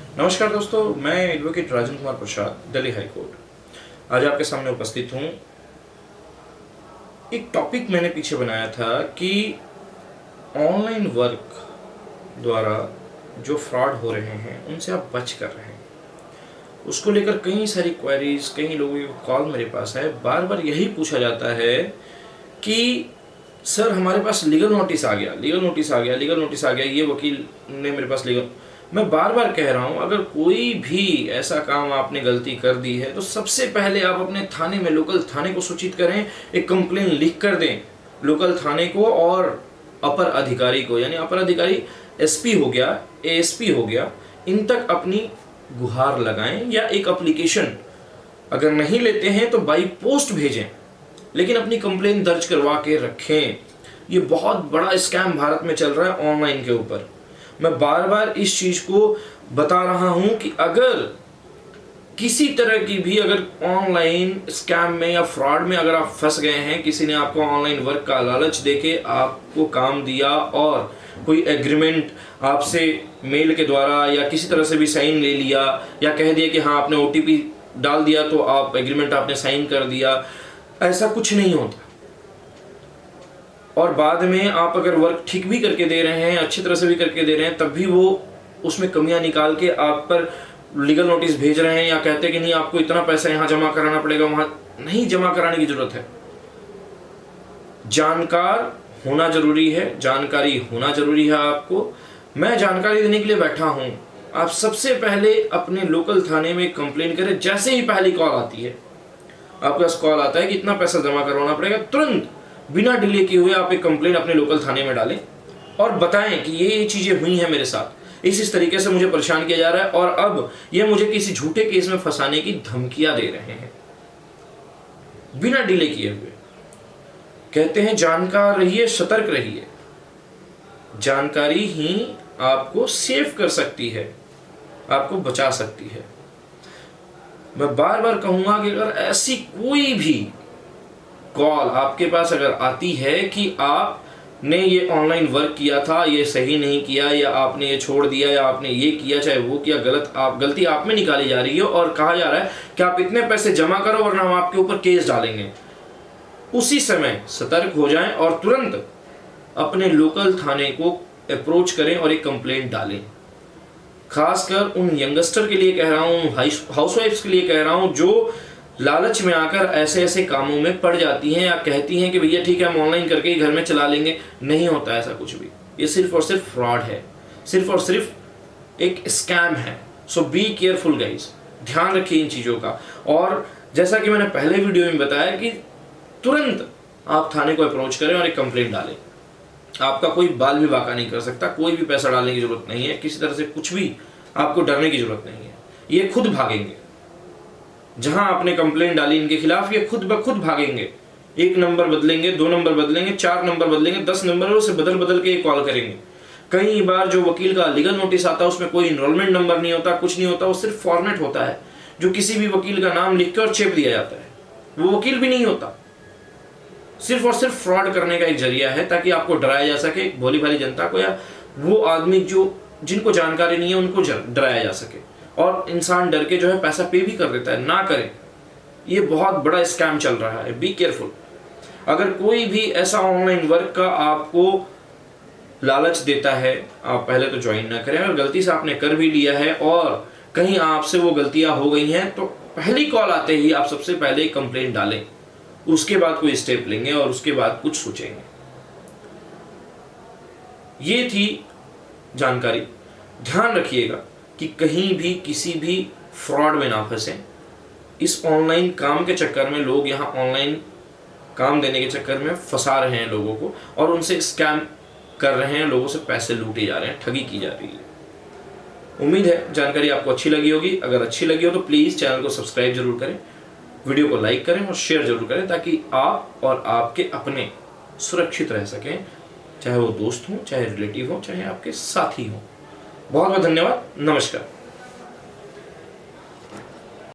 नमस्कार दोस्तों, मैं advocate Rajan Kumar Prasad, Delhi high court आज आपके सामने उपस्थित हूँ। एक टॉपिक मैंने पीछे बनाया था कि ऑनलाइन वर्क द्वारा जो फ्रॉड हो रहे हैं उनसे आप बच कर रहे हैं। उसको लेकर कई सारी क्वेरीज, कई लोगों की कॉल मेरे पास है। बार बार यही पूछा जाता है कि सर हमारे पास लीगल नोटिस आ गया, लीगल नोटिस आ गया, लीगल नोटिस आ गया, ये वकील ने मेरे पास लीगल। मैं बार बार कह रहा हूँ, अगर कोई भी ऐसा काम आपने गलती कर दी है तो सबसे पहले आप अपने थाने में, लोकल थाने को सूचित करें, एक कंप्लेन लिख कर दें लोकल थाने को और अपर अधिकारी को, यानी अपर अधिकारी एसपी हो गया, एएसपी हो गया, इन तक अपनी गुहार लगाएं या एक एप्लीकेशन अगर नहीं लेते हैं तो बाई पोस्ट भेजें, लेकिन अपनी कंप्लेन दर्ज करवा के रखें। ये बहुत बड़ा स्कैम भारत में चल रहा है ऑनलाइन के ऊपर। मैं बार बार इस चीज को बता रहा हूं कि अगर किसी तरह की भी अगर ऑनलाइन स्कैम में या फ्रॉड में अगर आप फंस गए हैं, किसी ने आपको ऑनलाइन वर्क का लालच देके आपको काम दिया और कोई एग्रीमेंट आपसे मेल के द्वारा या किसी तरह से भी साइन ले लिया या कह दिया कि हाँ आपने ओटीपी डाल दिया तो आप एग्रीमेंट आपने साइन कर दिया, ऐसा कुछ नहीं होता। और बाद में आप अगर वर्क ठीक भी करके दे रहे हैं, अच्छी तरह से भी करके दे रहे हैं, तब भी वो उसमें कमियां निकाल के आप पर लीगल नोटिस भेज रहे हैं या कहते हैं कि नहीं आपको इतना पैसा यहाँ जमा कराना पड़ेगा, वहां नहीं जमा कराने की जरूरत है। जानकार होना जरूरी है, जानकारी होना जरूरी है आपको। मैं जानकारी देने के लिए बैठा हूं। आप सबसे पहले अपने लोकल थाने में कंप्लेन करें। जैसे ही पहली कॉल आती है, आपके पास कॉल आता है कि इतना पैसा जमा करवाना पड़ेगा, तुरंत बिना डिले किए हुए आप एक कंप्लेंट अपने लोकल थाने में डालें और बताएं कि ये चीजें हुई हैं मेरे साथ, इस तरीके से मुझे परेशान किया जा रहा है और अब ये मुझे किसी झूठे केस में फंसाने की धमकियां दे रहे हैं। बिना डिले किए हुए कहते हैं जानकार रहिए, सतर्क रहिए। जानकारी ही आपको सेव कर सकती है, आपको बचा सकती है। मैं बार बार कहूंगा कि अगर ऐसी कोई भी कॉल आपके पास अगर आती है कि आपने ये ऑनलाइन वर्क किया था, ये सही नहीं किया, या आपने ये छोड़ दिया, या आपने ये किया चाहे वो किया, गलती आप में निकाली जा रही है और कहा जा रहा है कि आप इतने पैसे जमा करो वरना हम आपके ऊपर केस डालेंगे, उसी समय सतर्क हो जाएं और तुरंत अपने लोकल थाने को अप्रोच करें और एक कंप्लेंट डालें। खासकर उन यंगस्टर के लिए कह रहा हूँ, हाउसवाइफ्स के लिए कह रहा हूँ, जो लालच में आकर ऐसे ऐसे कामों में पड़ जाती हैं या कहती हैं कि भैया ठीक है हम ऑनलाइन करके ही घर में चला लेंगे। नहीं होता ऐसा कुछ भी। ये सिर्फ और सिर्फ फ्रॉड है, सिर्फ और सिर्फ एक स्कैम है। सो बी केयरफुल गाइस, ध्यान रखिए इन चीज़ों का। और जैसा कि मैंने पहले वीडियो में बताया कि तुरंत आप थाने को अप्रोच करें और एक कंप्लेंट डालें। आपका कोई बाल भी बाका नहीं कर सकता, कोई भी पैसा डालने की जरूरत नहीं है, किसी तरह से कुछ भी आपको डरने की जरूरत नहीं है। ये खुद भागेंगे। जहां आपने कंप्लेंट डाली इनके खिलाफ, ये खुद ब खुद भागेंगे। एक नंबर बदलेंगे, 2 नंबर बदलेंगे, 4 नंबर बदलेंगे, 10 नंबरों से बदल बदल के कॉल करेंगे। कई बार जो वकील का लीगल नोटिस आता है उसमें कोई इनरोलमेंट नंबर नहीं होता, कुछ नहीं होता, वो सिर्फ फॉर्मेट होता है जो किसी भी वकील का नाम लिख के और चेप दिया जाता है। वो वकील भी नहीं होता, सिर्फ और सिर्फ फ्रॉड करने का एक जरिया है ताकि आपको डराया जा सके, भोली भाली जनता को या वो आदमी जो जिनको जानकारी नहीं है उनको डराया जा सके। और इंसान डर के जो है पैसा पे भी कर देता है। ना करें, ये बहुत बड़ा स्कैम चल रहा है। Be careful. अगर कोई भी ऐसा ऑनलाइन वर्क का आपको लालच देता है, आप पहले तो ज्वाइन ना करें। अगर गलती से आपने कर भी लिया है और कहीं आपसे वो गलतियां हो गई हैं तो पहली कॉल आते ही आप सबसे पहले कंप्लेंट डालें, उसके बाद कोई स्टेप लेंगे और उसके बाद कुछ सोचेंगे। ये थी जानकारी। ध्यान रखिएगा कि कहीं भी किसी भी फ्रॉड में ना फंसे। इस ऑनलाइन काम के चक्कर में लोग यहाँ ऑनलाइन काम देने के चक्कर में फंसा रहे हैं लोगों को और उनसे स्कैम कर रहे हैं, लोगों से पैसे लूटे जा रहे हैं, ठगी की जा रही है। उम्मीद है जानकारी आपको अच्छी लगी होगी। अगर अच्छी लगी हो तो प्लीज़ चैनल को सब्सक्राइब जरूर करें, वीडियो को लाइक करें और शेयर जरूर करें ताकि आप और आपके अपने सुरक्षित रह सकें, चाहे वो दोस्त हों, चाहे रिलेटिव हों, चाहे आपके साथी हों। बहुत बहुत धन्यवाद। नमस्कार।